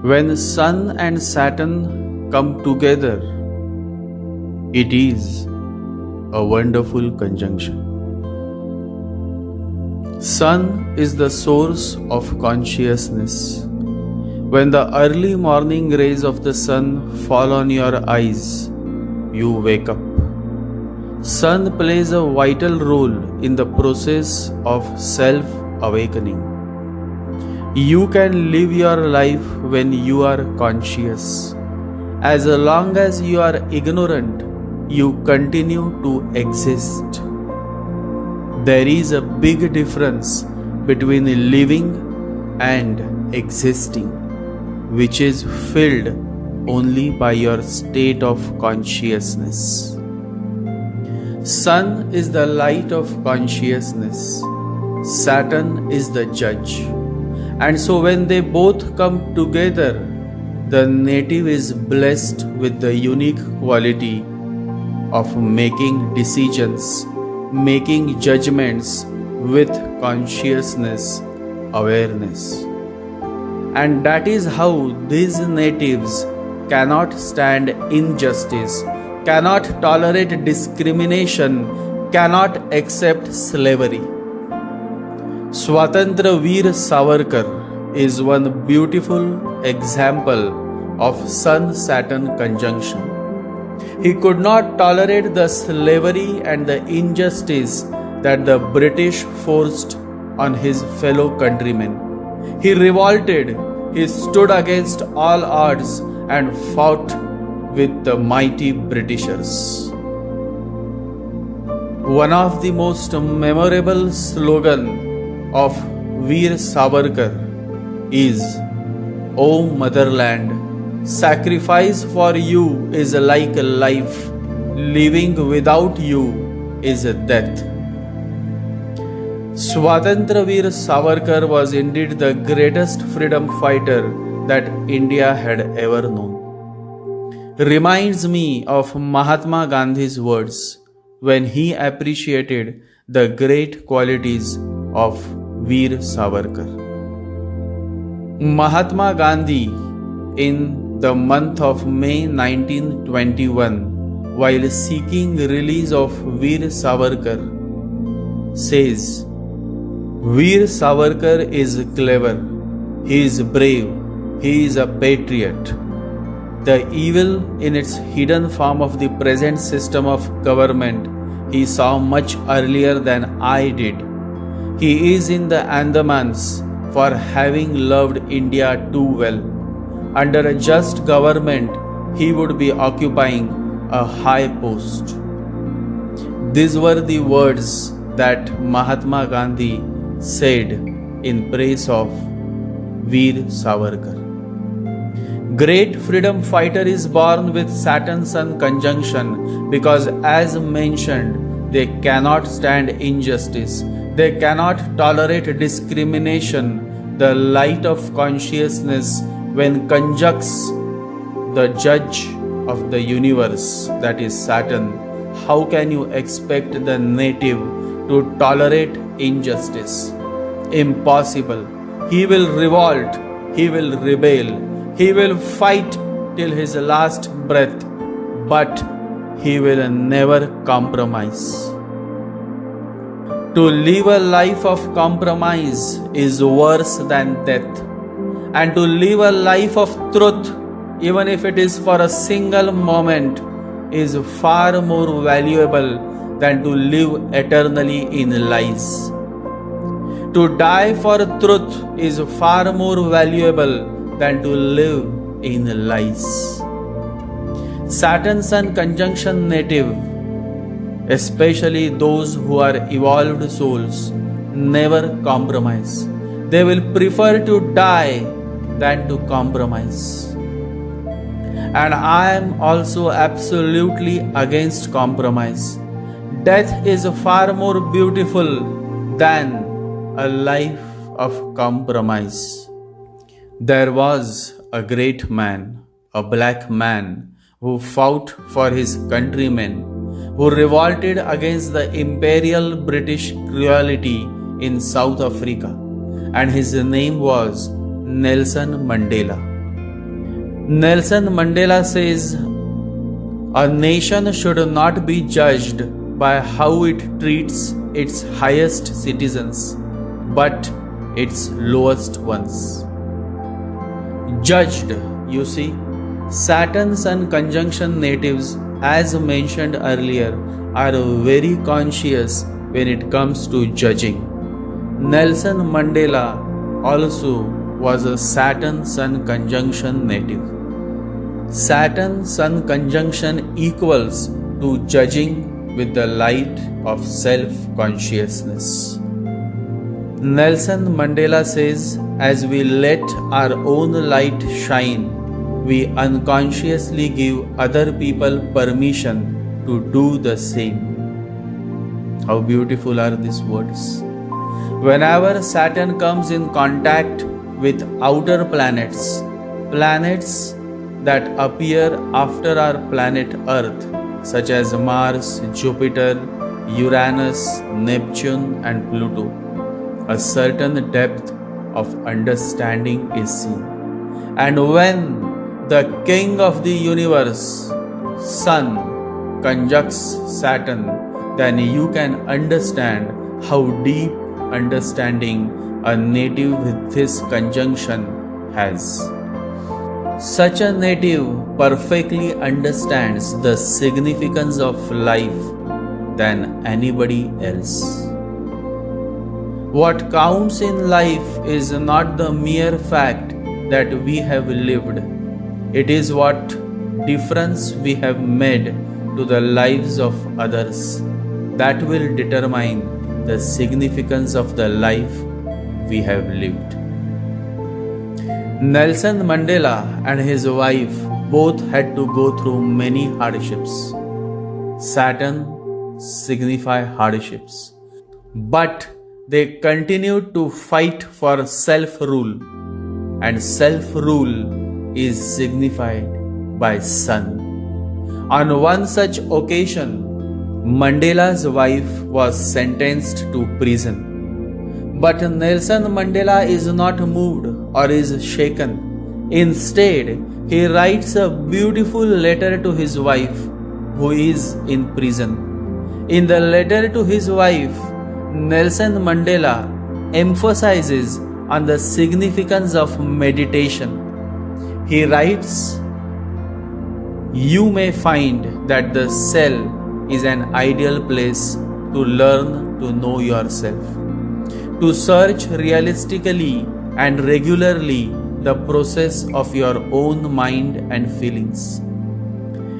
When Sun and Saturn come together, it is a wonderful conjunction. Sun is the source of consciousness. When the early morning rays of the sun fall on your eyes, you wake up. Sun plays a vital role in the process of self-awakening. You can live your life when you are conscious. As long as you are ignorant, you continue to exist. There is a big difference between living and existing, which is filled only by your state of consciousness. Sun is the light of consciousness. Saturn is the judge. And so when they both come together, the native is blessed with the unique quality of making decisions, making judgments with consciousness, awareness. And that is how these natives cannot stand injustice, cannot tolerate discrimination, cannot accept slavery. Swatantra Veer Savarkar is one beautiful example of Sun-Saturn conjunction. He could not tolerate the slavery and the injustice that the British forced on his fellow countrymen. He revolted, he stood against all odds and fought with the mighty Britishers. One of the most memorable slogans of Veer Savarkar is, "O Motherland, sacrifice for you is like a life, living without you is a death." Swatantra Veer Savarkar was indeed the greatest freedom fighter that India had ever known. Reminds me of Mahatma Gandhi's words when he appreciated the great qualities of Veer Savarkar. Mahatma Gandhi, in the month of May 1921, while seeking release of Veer Savarkar, says, "Veer Savarkar is clever, he is brave, he is a patriot. The evil in its hidden form of the present system of government he saw much earlier than I did. He is in the Andamans for having loved India too well. Under a just government, he would be occupying a high post." These were the words that Mahatma Gandhi said in praise of Veer Savarkar. Great freedom fighter is born with Saturn-Sun conjunction because, as mentioned, they cannot stand injustice. They cannot tolerate discrimination. The light of consciousness, when conjuncts the judge of the universe, that is Saturn, how can you expect the native to tolerate injustice? Impossible. He will revolt, he will rebel, he will fight till his last breath, but he will never compromise. To live a life of compromise is worse than death. And to live a life of truth, even if it is for a single moment, is far more valuable than to live eternally in lies. To die for truth is far more valuable than to live in lies. Saturn-Sun conjunction native, especially those who are evolved souls, never compromise. They will prefer to die than to compromise. And I am also absolutely against compromise. Death is far more beautiful than a life of compromise. There was a great man, a black man, who fought for his countrymen, who revolted against the imperial British cruelty in South Africa, and his name was Nelson Mandela. Nelson Mandela says, a nation should not be judged by how it treats its highest citizens, but its lowest ones. Judged, you see, Saturn Sun conjunction natives, as mentioned earlier, are very conscious when it comes to judging. Nelson Mandela also was a Saturn Sun conjunction native. Saturn Sun conjunction equals to judging with the light of self-consciousness. Nelson Mandela says, as we let our own light shine, we unconsciously give other people permission to do the same. How beautiful are these words. Whenever Saturn comes in contact with outer planets, planets that appear after our planet Earth, such as Mars, Jupiter, Uranus, Neptune and Pluto, a certain depth of understanding is seen. And when the king of the universe, Sun, conjuncts Saturn, then you can understand how deep understanding a native with this conjunction has. Such a native perfectly understands the significance of life than anybody else. What counts in life is not the mere fact that we have lived. It is what difference we have made to the lives of others that will determine the significance of the life we have lived. Nelson Mandela and his wife both had to go through many hardships. Saturn signify hardships, but they continued to fight for self-rule, and self-rule is signified by Sun. On one such occasion, Mandela's wife was sentenced to prison. But Nelson Mandela is not moved or is shaken. Instead, he writes a beautiful letter to his wife who is in prison. In the letter to his wife, Nelson Mandela emphasizes on the significance of meditation. He writes, "You may find that the cell is an ideal place to learn to know yourself, to search realistically and regularly the process of your own mind and feelings.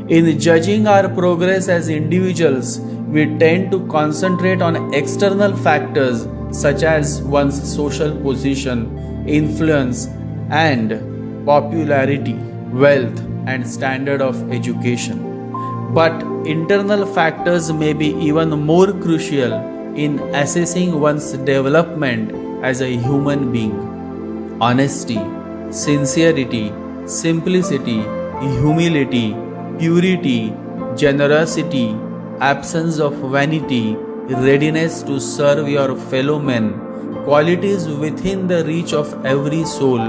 In judging our progress as individuals, we tend to concentrate on external factors such as one's social position, influence, and popularity, wealth, and standard of education. But internal factors may be even more crucial in assessing one's development as a human being. Honesty, sincerity, simplicity, humility, purity, generosity, absence of vanity, readiness to serve your fellow men, qualities within the reach of every soul,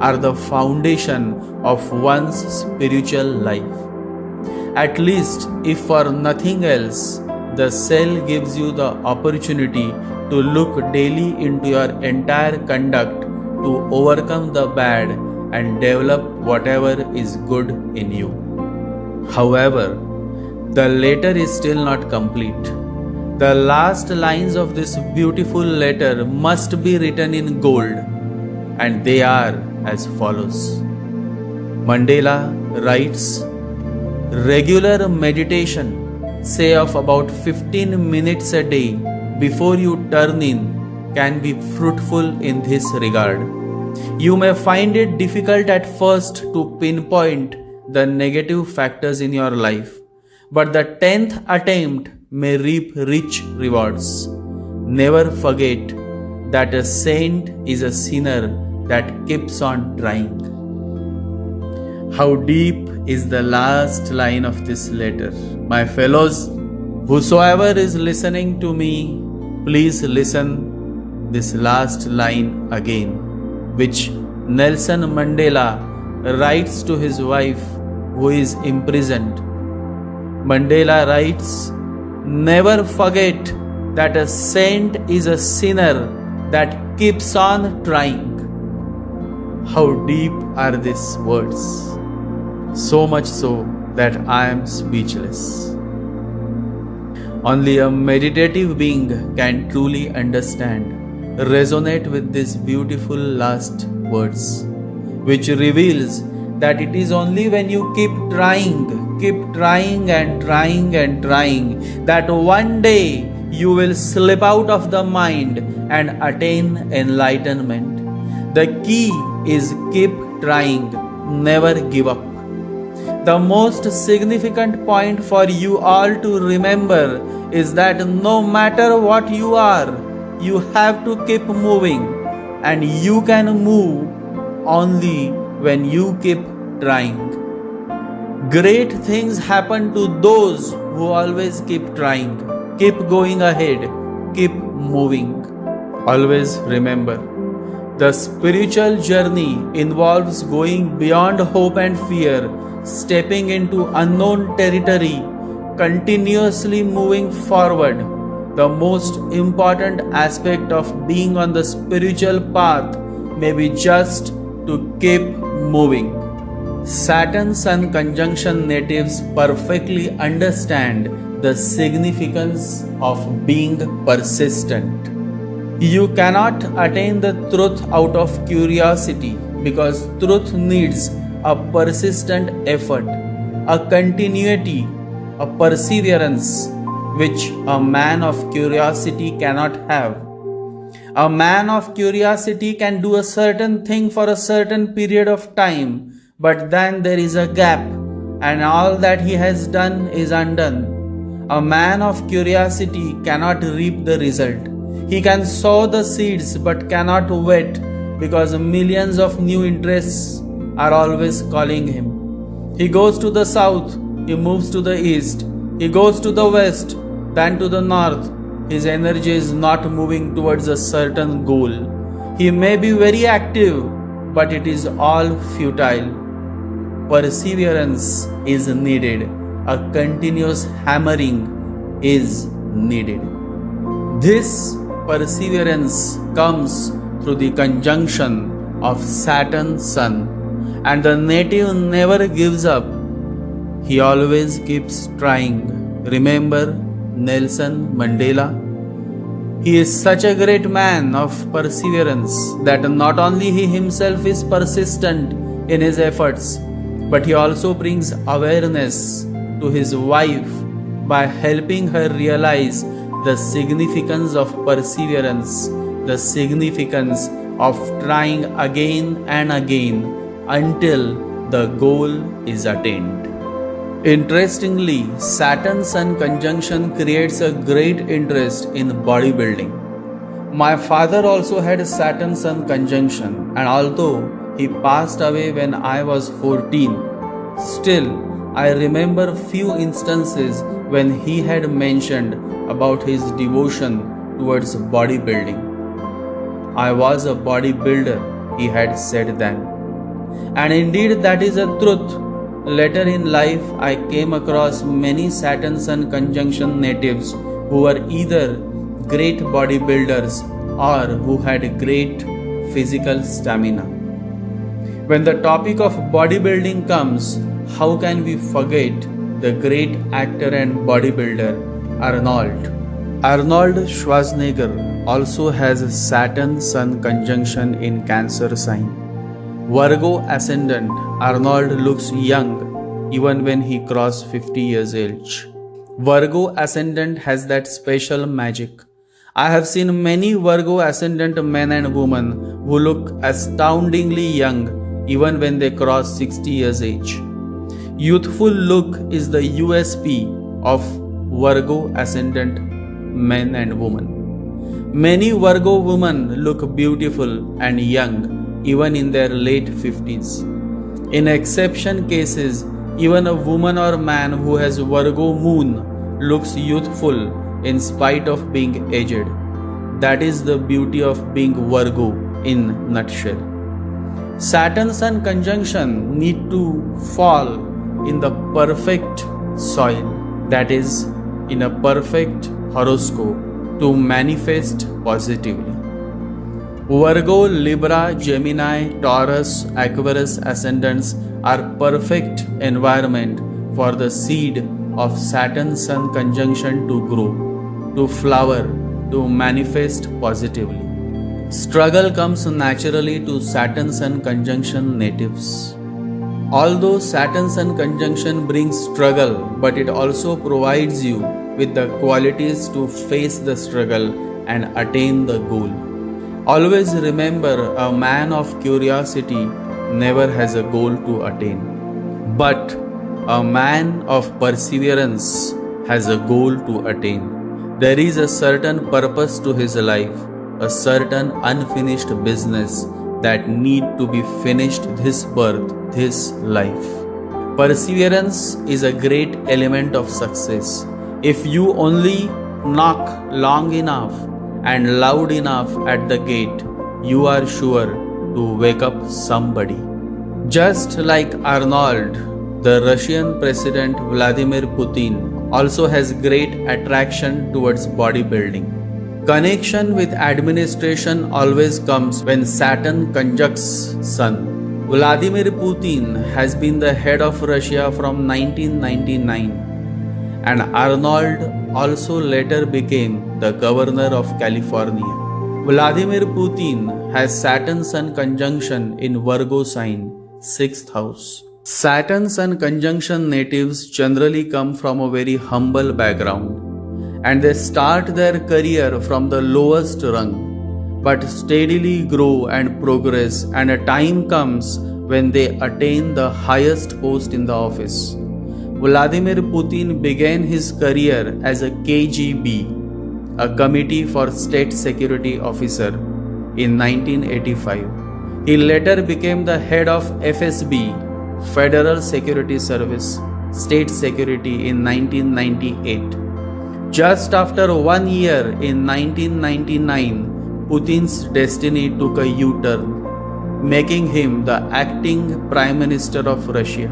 are the foundation of one's spiritual life. At least, if for nothing else, the cell gives you the opportunity to look daily into your entire conduct to overcome the bad and develop whatever is good in you. However, the letter is still not complete. The last lines of this beautiful letter must be written in gold, and they are as follows. Mandela writes, regular meditation, say of about 15 minutes a day before you turn in, can be fruitful in this regard. You may find it difficult at first to pinpoint the negative factors in your life, but the 10th attempt may reap rich rewards. Never forget that a saint is a sinner that keeps on trying. How deep is the last line of this letter. My fellows, whosoever is listening to me, please listen this last line again, which Nelson Mandela writes to his wife who is imprisoned. Mandela writes, "Never forget that a saint is a sinner that keeps on trying." How deep are these words? So much so that I am speechless. Only a meditative being can truly understand, resonate with these beautiful last words, which reveals that it is only when you keep trying and trying, that one day you will slip out of the mind and attain enlightenment. The key is keep trying, never give up. The most significant point for you all to remember is that no matter what you are, you have to keep moving, and you can move only when you keep trying. Great things happen to those who always keep trying, keep going ahead, keep moving. Always remember, the spiritual journey involves going beyond hope and fear, stepping into unknown territory, continuously moving forward. The most important aspect of being on the spiritual path may be just to keep moving. Saturn Sun conjunction natives perfectly understand the significance of being persistent. You cannot attain the truth out of curiosity, because truth needs a persistent effort, a continuity, a perseverance, which a man of curiosity cannot have. A man of curiosity can do a certain thing for a certain period of time, but then there is a gap, and all that he has done is undone. A man of curiosity cannot reap the result. He can sow the seeds but cannot wait, because millions of new interests are always calling him. He goes to the south, he moves to the east, he goes to the west, then to the north. His energy is not moving towards a certain goal. He may be very active, but it is all futile. Perseverance is needed. A continuous hammering is needed. This perseverance comes through the conjunction of Saturn Sun, and the native never gives up. He always keeps trying. Remember Nelson Mandela? He is such a great man of perseverance that not only he himself is persistent in his efforts, but he also brings awareness to his wife by helping her realize the significance of perseverance, the significance of trying again and again until the goal is attained. Interestingly, Saturn-Sun conjunction creates a great interest in bodybuilding. My father also had a Saturn-Sun conjunction, and although he passed away when I was 14, still I remember few instances when he had mentioned about his devotion towards bodybuilding. I was a bodybuilder, he had said then. And indeed that is a truth. Later in life, I came across many Saturn-Sun conjunction natives who were either great bodybuilders or who had great physical stamina. When the topic of bodybuilding comes, how can we forget the great actor and bodybuilder Arnold? Arnold Schwarzenegger also has a Saturn-Sun conjunction in Cancer sign. Virgo ascendant, Arnold looks young even when he crosses 50 years age. Virgo ascendant has that special magic. I have seen many Virgo ascendant men and women who look astoundingly young even when they cross 60 years age. Youthful look is the USP of Virgo ascendant men and women. Many Virgo women look beautiful and young even in their late 50s. In exception cases, even a woman or man who has Virgo moon looks youthful in spite of being aged. That is the beauty of being Virgo in nutshell. Saturn Sun conjunction need to fall in the perfect soil, that is, in a perfect horoscope to manifest positively. Virgo, Libra, Gemini, Taurus, Aquarius ascendants are perfect environment for the seed of Saturn Sun conjunction to grow, to flower, to manifest positively. Struggle comes naturally to Saturn Sun conjunction natives. Although Saturn Sun conjunction brings struggle, but it also provides you with the qualities to face the struggle and attain the goal. Always remember, a man of curiosity never has a goal to attain, but a man of perseverance has a goal to attain. There is a certain purpose to his life, a certain unfinished business that need to be finished this birth, this life. Perseverance is a great element of success. If you only knock long enough and loud enough at the gate, you are sure to wake up somebody. Just like Arnold, the Russian President Vladimir Putin also has great attraction towards bodybuilding. Connection with administration always comes when Saturn conjuncts Sun. Vladimir Putin has been the head of Russia from 1999, and Arnold also later became the governor of California. Vladimir Putin has Saturn Sun conjunction in Virgo sign, 6th house. Saturn Sun conjunction natives generally come from a very humble background, and they start their career from the lowest rung, but steadily grow and progress, and a time comes when they attain the highest post in the office. Vladimir Putin began his career as a KGB, a Committee for State Security Officer, in 1985. He later became the head of FSB, Federal Security Service, State Security, in 1998. Just after 1 year in 1999, Putin's destiny took a U-turn, making him the acting Prime Minister of Russia.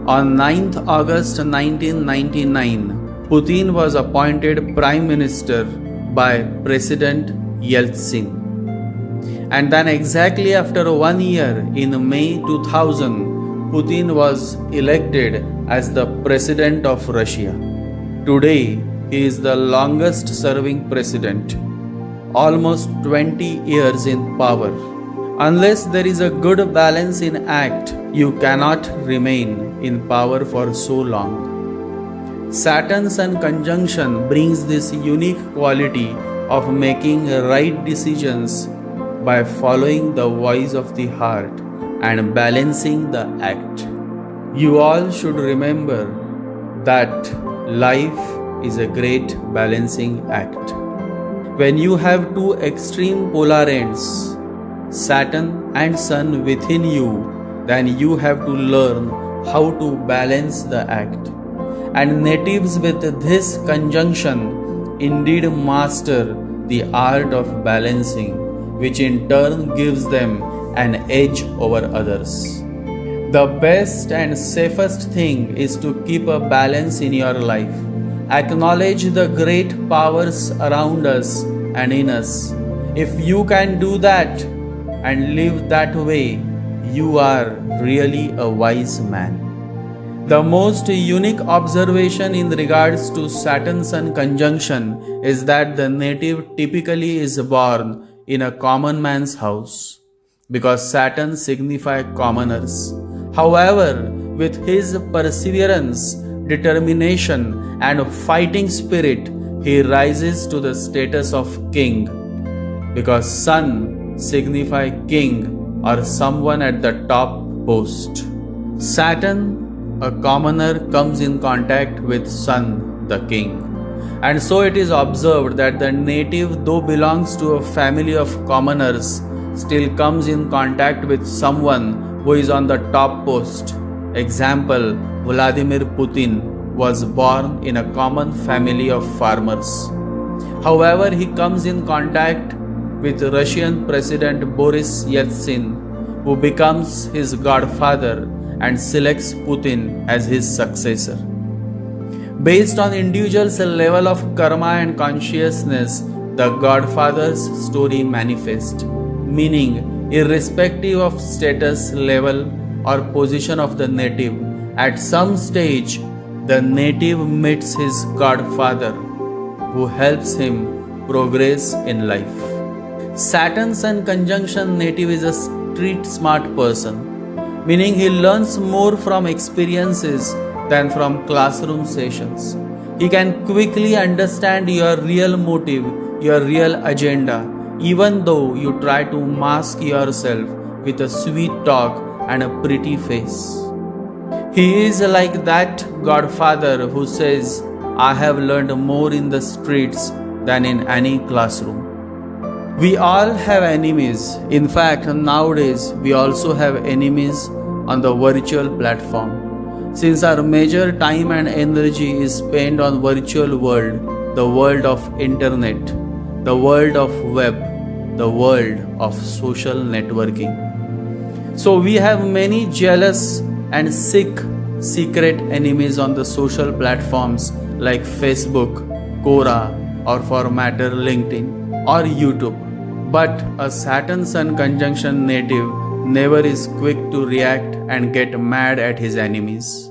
On 9th August 1999, Putin was appointed Prime Minister by President Yeltsin. And then exactly after 1 year in May 2000, Putin was elected as the President of Russia. Today, he is the longest serving president, almost 20 years in power. Unless there is a good balance in act, you cannot remain in power for so long. Saturn Sun conjunction brings this unique quality of making right decisions by following the voice of the heart and balancing the act. You all should remember that life is a great balancing act. When you have two extreme polar ends, Saturn and Sun within you, then you have to learn how to balance the act. And natives with this conjunction indeed master the art of balancing, which in turn gives them an edge over others. The best and safest thing is to keep a balance in your life. Acknowledge the great powers around us and in us. If you can do that and live that way, you are really a wise man. The most unique observation in regards to Saturn Sun conjunction is that the native typically is born in a common man's house, because Saturn signifies commoners. However, with his perseverance, determination and fighting spirit, he rises to the status of king, because Sun signifies king or someone at the top post. Saturn, a commoner, comes in contact with Sun, the king. And so it is observed that the native, though belongs to a family of commoners, still comes in contact with someone who is on the top post. Example, Vladimir Putin was born in a common family of farmers. However, he comes in contact with Russian President Boris Yeltsin, who becomes his godfather and selects Putin as his successor. Based on individual's level of karma and consciousness, the godfather's story manifests, meaning irrespective of status, level or position of the native, at some stage the native meets his godfather who helps him progress in life. Saturn's Sun conjunction native is a street smart person, meaning he learns more from experiences than from classroom sessions. He can quickly understand your real motive, your real agenda, even though you try to mask yourself with a sweet talk and a pretty face. He is like that godfather who says, I have learned more in the streets than in any classroom. We all have enemies. In fact, nowadays we also have enemies on the virtual platform. Since our major time and energy is spent on virtual world, the world of internet, the world of web, the world of social networking. So we have many jealous and sick secret enemies on the social platforms like Facebook, Quora, or for matter LinkedIn or YouTube. But a Saturn Sun conjunction native never is quick to react and get mad at his enemies.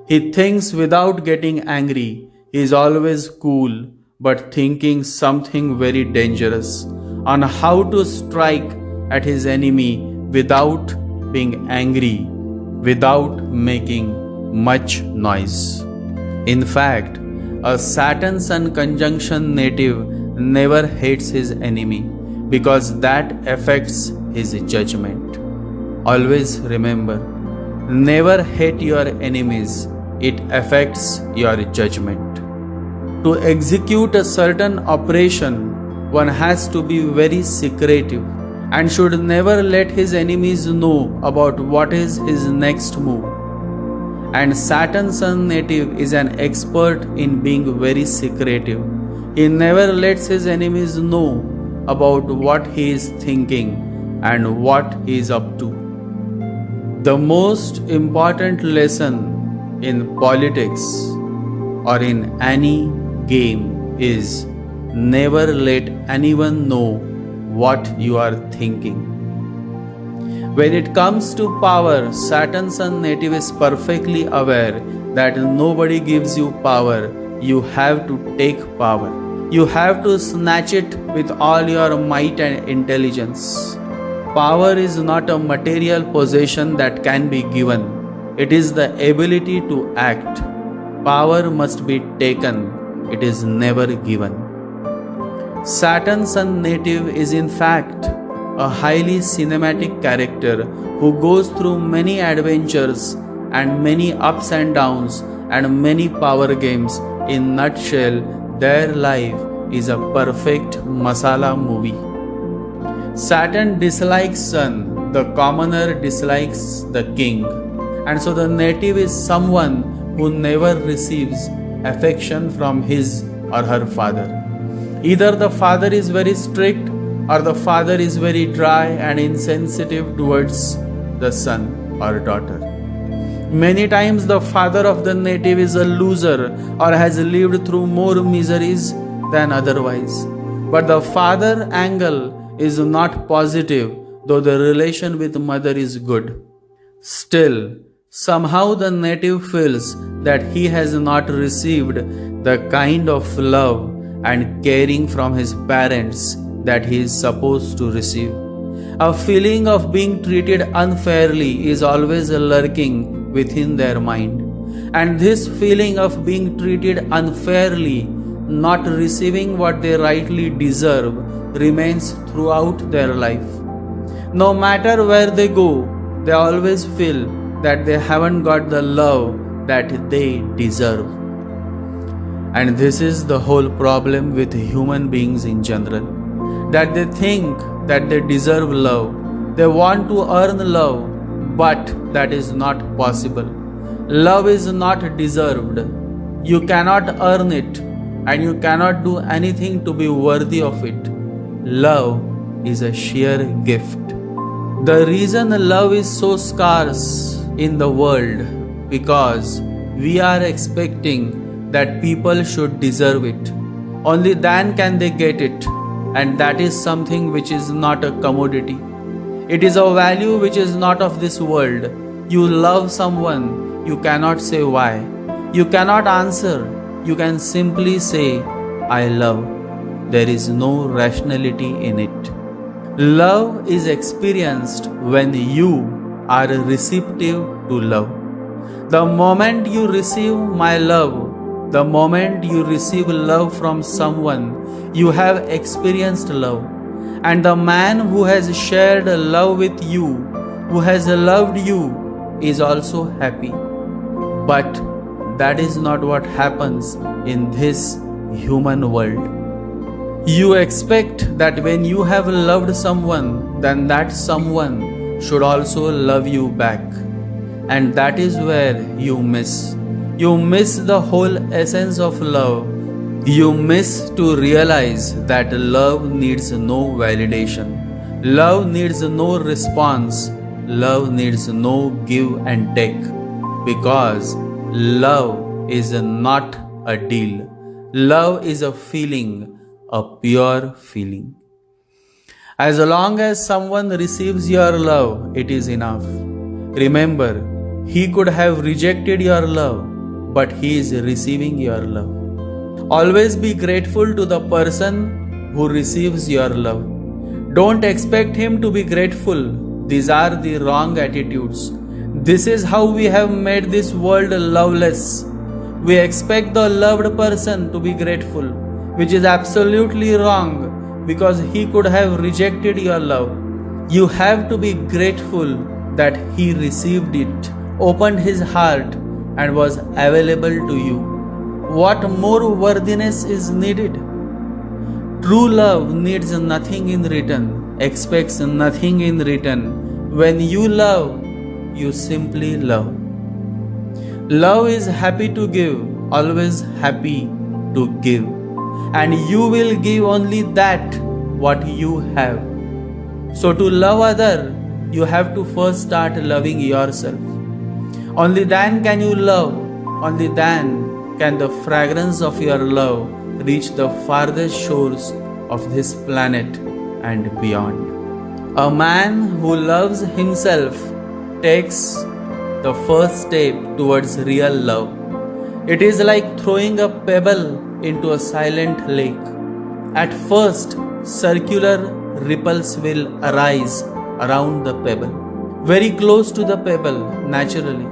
He thinks without getting angry. He is always cool, but thinking something very dangerous on how to strike at his enemy without being angry, without making much noise. In fact, a Saturn Sun conjunction native never hates his enemy because that affects his judgment. Always remember, never hate your enemies, it affects your judgment. To execute a certain operation, one has to be very secretive and should never let his enemies know about what is his next move. And Saturn Sun native is an expert in being very secretive. He never lets his enemies know about what he is thinking and what he is up to. The most important lesson in politics or in any game is never let anyone know what you are thinking. When it comes to power, Saturn Sun native is perfectly aware that nobody gives you power. You have to take power. You have to snatch it with all your might and intelligence. Power is not a material possession that can be given. It is the ability to act. Power must be taken. It is never given. Saturn Sun native is in fact a highly cinematic character who goes through many adventures and many ups and downs and many power games. In nutshell, their life is a perfect masala movie. Saturn dislikes Sun, the commoner dislikes the king, and so the native is someone who never receives affection from his or her father. Either the father is very strict or the father is very dry and insensitive towards the son or daughter. Many times the father of the native is a loser or has lived through more miseries than otherwise. But the father angle is not positive, though the relation with mother is good. Still, somehow the native feels that he has not received the kind of love and caring from his parents that he is supposed to receive. A feeling of being treated unfairly is always lurking within their mind. And this feeling of being treated unfairly, not receiving what they rightly deserve, remains throughout their life. No matter where they go, they always feel that they haven't got the love that they deserve. And this is the whole problem with human beings in general, that they think that they deserve love. They want to earn love, but that is not possible. Love is not deserved. You cannot earn it, and you cannot do anything to be worthy of it. Love is a sheer gift. The reason love is so scarce in the world because we are expecting that people should deserve it. Only then can they get it, and that is something which is not a commodity. It is a value which is not of this world. You love someone, you cannot say why. You cannot answer, you can simply say, I love. There is no rationality in it. Love is experienced when you are receptive to love. The moment you receive my love, the moment you receive love from someone, you have experienced love. And the man who has shared love with you, who has loved you, is also happy. But that is not what happens in this human world. You expect that when you have loved someone, then that someone should also love you back. And that is where you miss. You miss the whole essence of love. You miss to realize that love needs no validation. Love needs no response. Love needs no give and take. Because love is not a deal. Love is a feeling, a pure feeling. As long as someone receives your love, it is enough. Remember, he could have rejected your love, but he is receiving your love. Always be grateful to the person who receives your love. Don't expect him to be grateful. These are the wrong attitudes. This is how we have made this world loveless. We expect the loved person to be grateful, which is absolutely wrong because he could have rejected your love. You have to be grateful that he received it, opened his heart, and was available to you. What more worthiness is needed? True love needs nothing in return, expects nothing in return. When you love, you simply love. Love is happy to give, always happy to give. And you will give only that what you have. So to love other, you have to first start loving yourself. Only then can you love, only then can the fragrance of your love reach the farthest shores of this planet and beyond. A man who loves himself takes the first step towards real love. It is like throwing a pebble into a silent lake. At first, circular ripples will arise around the pebble, very close to the pebble naturally.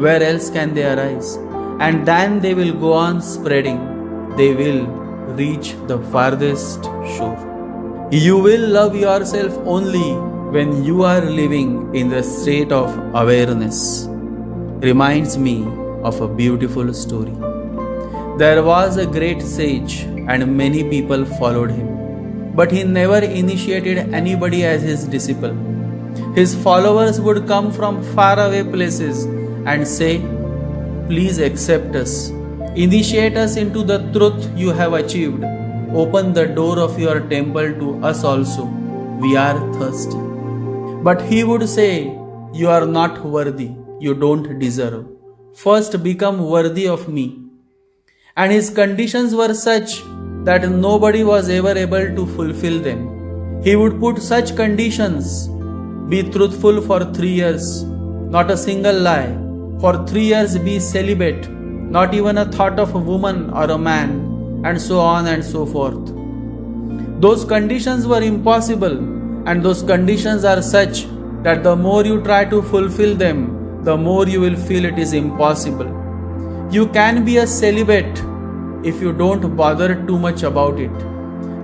Where else can they arise? And then they will go on spreading. They will reach the farthest shore. You will love yourself only when you are living in the state of awareness. Reminds me of a beautiful story. There was a great sage and many people followed him, but he never initiated anybody as his disciple. His followers would come from faraway places and say, please accept us, initiate us into the truth you have achieved, open the door of your temple to us also, we are thirsty. But he would say, you are not worthy, you don't deserve. First become worthy of me. And his conditions were such that nobody was ever able to fulfill them. He would put such conditions: be truthful for 3 years, not a single lie. For 3 years be celibate, not even a thought of a woman or a man, and so on and so forth. Those conditions were impossible, and those conditions are such that the more you try to fulfill them, the more you will feel it is impossible. You can be a celibate if you don't bother too much about it.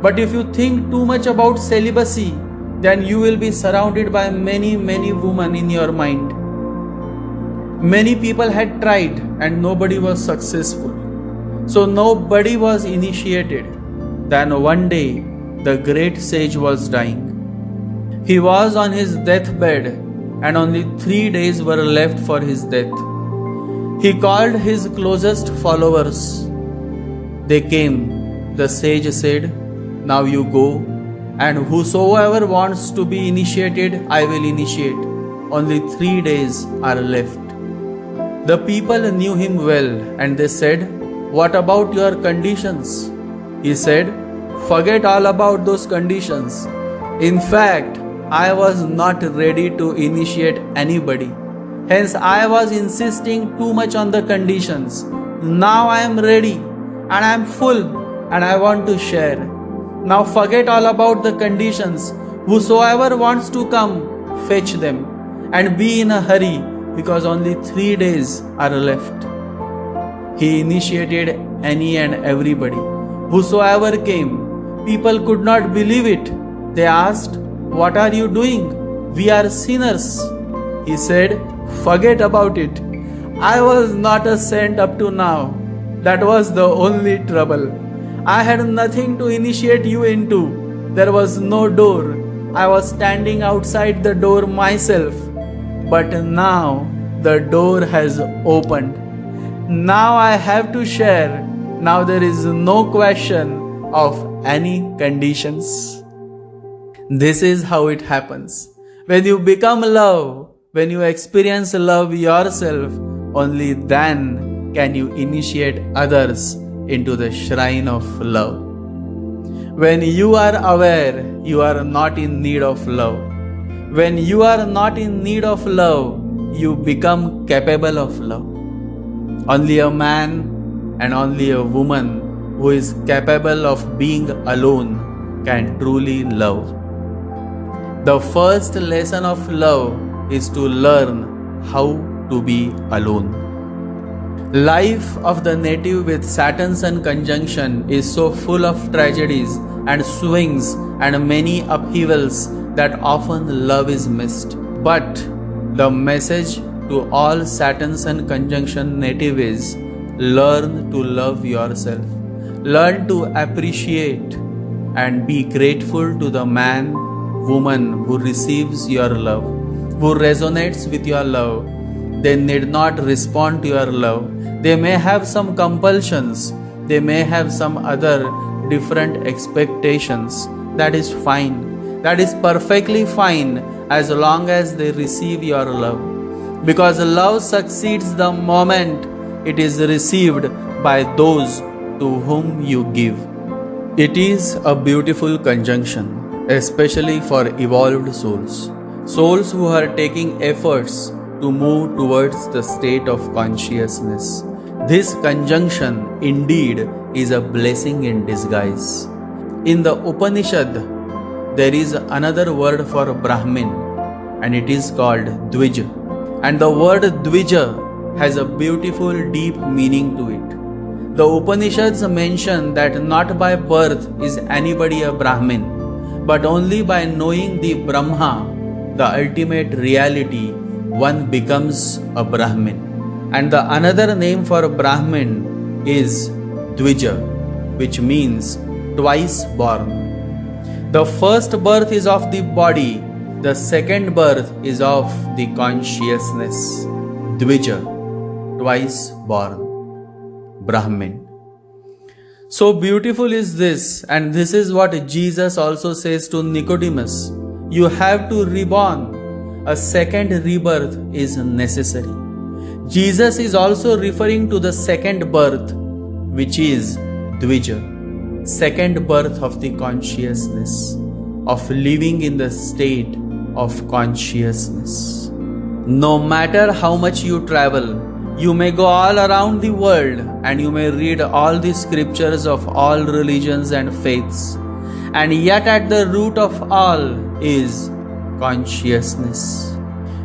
But if you think too much about celibacy, then you will be surrounded by many women in your mind. Many people had tried and nobody was successful. So nobody was initiated. Then one day, the great sage was dying. He was on his deathbed and only 3 days were left for his death. He called his closest followers. They came. The sage said, now you go and whosoever wants to be initiated, I will initiate. Only 3 days are left. The people knew him well, and they said, "What about your conditions?" He said, "Forget all about those conditions. In fact, I was not ready to initiate anybody. Hence, I was insisting too much on the conditions. Now I am ready, and I am full, and I want to share. Now forget all about the conditions. Whosoever wants to come, fetch them, and be in a hurry, because only 3 days are left." He initiated any and everybody. Whosoever came, people could not believe it. They asked, "What are you doing? We are sinners." He said, "Forget about it. I was not a saint up to now. That was the only trouble. I had nothing to initiate you into. There was no door. I was standing outside the door myself. But now the door has opened. Now I have to share. Now there is no question of any conditions." This is how it happens. When you become love, when you experience love yourself, only then can you initiate others into the shrine of love. When you are aware, you are not in need of love. When you are not in need of love, you become capable of love. Only a man and only a woman who is capable of being alone can truly love. The first lesson of love is to learn how to be alone. Life of the native with Saturn-Sun conjunction is so full of tragedies and swings and many upheavals that often love is missed. But the message to all Saturn-Sun conjunction native is, learn to love yourself. Learn to appreciate and be grateful to the man, woman who receives your love, who resonates with your love. They need not respond to your love. They may have some compulsions. They may have some other different expectations. That is fine. That is perfectly fine as long as they receive your love. Because love succeeds the moment it is received by those to whom you give. It is a beautiful conjunction, especially for evolved souls. Souls who are taking efforts to move towards the state of consciousness. This conjunction indeed is a blessing in disguise. In the Upanishad, there is another word for Brahmin, and it is called Dvij. And the word Dvij has a beautiful deep meaning to it. The Upanishads mention that not by birth is anybody a Brahmin, but only by knowing the Brahma, the ultimate reality, one becomes a Brahmin. And the another name for Brahmin is Dvij, which means twice born. The first birth is of the body, the second birth is of the consciousness. Dvij, twice born, Brahmin. So beautiful is this, and this is what Jesus also says to Nicodemus. You have to reborn. A second rebirth is necessary. Jesus is also referring to the second birth, which is Dvij, second birth of the consciousness, of living in the state of consciousness. No matter how much you travel, you may go all around the world and you may read all the scriptures of all religions and faiths, and yet at the root of all is consciousness.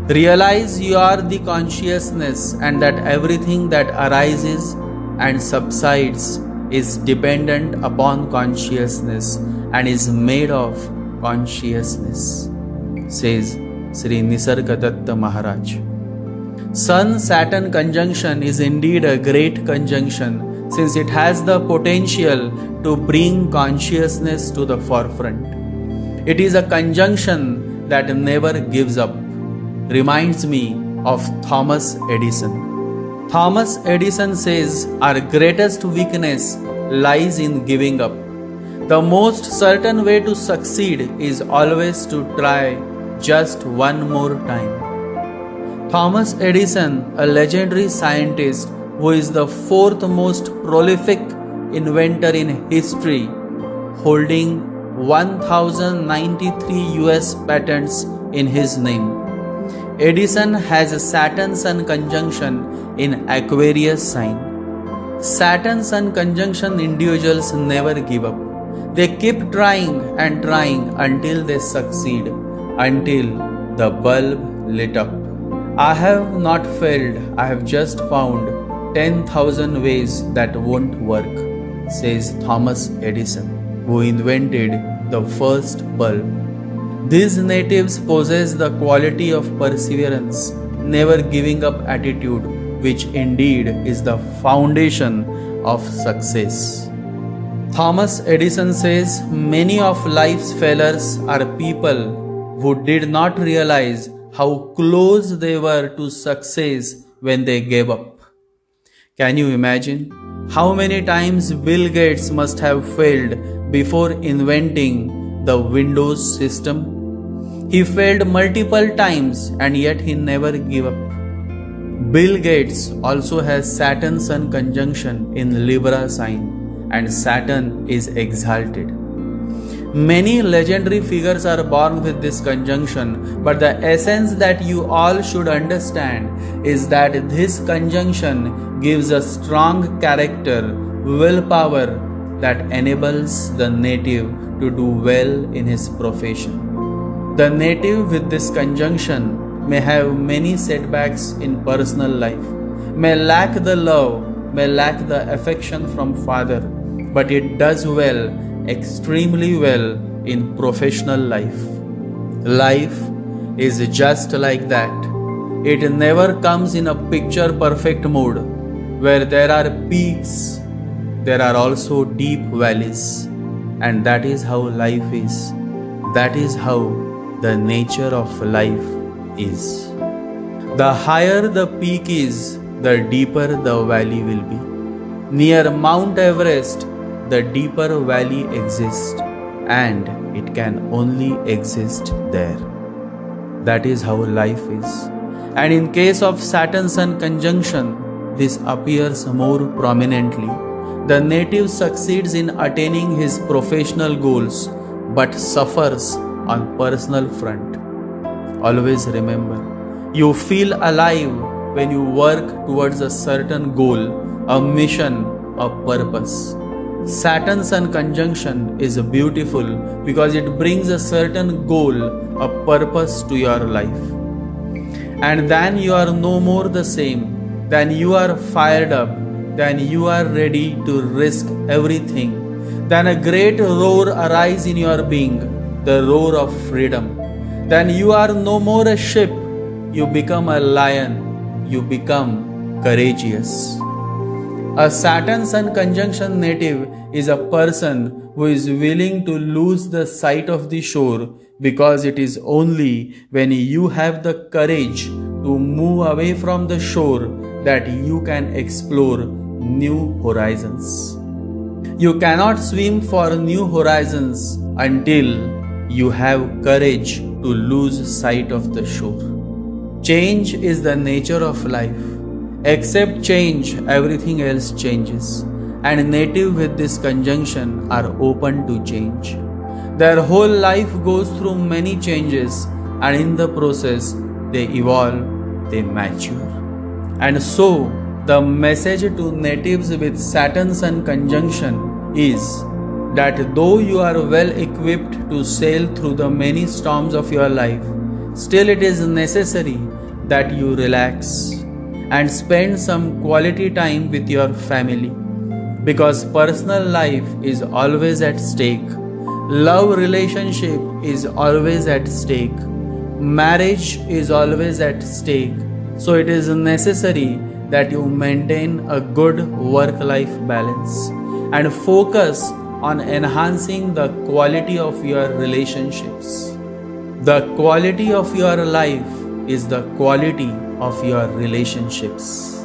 Realize you are the consciousness, and that everything that arises and subsides is dependent upon consciousness and is made of consciousness, says Sri Nisargadatta Maharaj. Sun Saturn conjunction is indeed a great conjunction, since it has the potential to bring consciousness to the forefront. It is a conjunction that never gives up. Reminds me of Thomas Edison. Thomas Edison says our greatest weakness lies in giving up. The most certain way to succeed is always to try just one more time. Thomas Edison, a legendary scientist who is the fourth most prolific inventor in history, holding 1093 US patents in his name. Edison has a Saturn-Sun conjunction in Aquarius sign. Saturn-Sun conjunction individuals never give up. They keep trying and trying until they succeed, until the bulb lit up. I have not failed, I have just found 10,000 ways that won't work, says Thomas Edison, who invented the first bulb. These natives possess the quality of perseverance, never giving up attitude, which indeed is the foundation of success. Thomas Edison says many of life's failures are people who did not realize how close they were to success when they gave up. Can you imagine how many times Bill Gates must have failed before inventing the Windows system? He failed multiple times and yet he never gave up. Bill Gates also has Saturn-Sun conjunction in Libra sign, and Saturn is exalted. Many legendary figures are born with this conjunction, but the essence that you all should understand is that this conjunction gives a strong character, willpower that enables the native to do well in his profession. The native with this conjunction may have many setbacks in personal life, may lack the love, may lack the affection from father, but it does well, extremely well in professional life. Life is just like that. It never comes in a picture perfect mood where there are peaks, there are also deep valleys, and that is how life is. That is how the nature of life is. The higher the peak is, the deeper the valley will be. Near Mount Everest, the deeper valley exists, and it can only exist there. That is how life is. And in case of Saturn-Sun conjunction, this appears more prominently. The native succeeds in attaining his professional goals, but suffers on personal front. Always remember, you feel alive when you work towards a certain goal, a mission, a purpose. Saturn-Sun conjunction is beautiful because it brings a certain goal, a purpose to your life. And then you are no more the same, then you are fired up, then you are ready to risk everything, then a great roar arises in your being, the roar of freedom. Then you are no more a ship, you become a lion, you become courageous. A Saturn-Sun conjunction native is a person who is willing to lose the sight of the shore, because it is only when you have the courage to move away from the shore that you can explore new horizons. You cannot swim for new horizons until you have courage to lose sight of the shore. Change is the nature of life. Except change, everything else changes. And native with this conjunction are open to change. Their whole life goes through many changes, and in the process, they evolve, they mature. And so, the message to natives with Saturn-Sun conjunction is that though you are well equipped to sail through the many storms of your life, still it is necessary that you relax and spend some quality time with your family, because personal life is always at stake, love relationship is always at stake, marriage is always at stake. So it is necessary that you maintain a good work-life balance and focus on enhancing the quality of your relationships. The quality of your life is the quality of your relationships.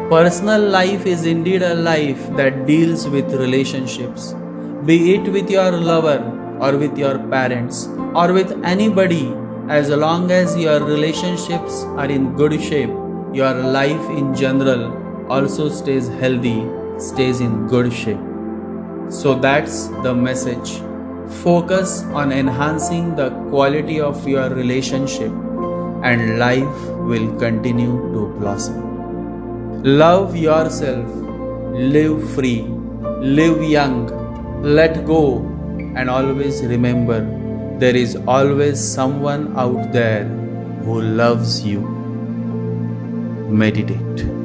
Personal life is indeed a life that deals with relationships. be it with your lover or with your parents or with anybody, as long as your relationships are in good shape, your life in general also stays healthy, stays in good shape. So that's the message. Focus on enhancing the quality of your relationship and life will continue to blossom. Love yourself, live free, live young, let go, and always remember there is always someone out there who loves you. Meditate.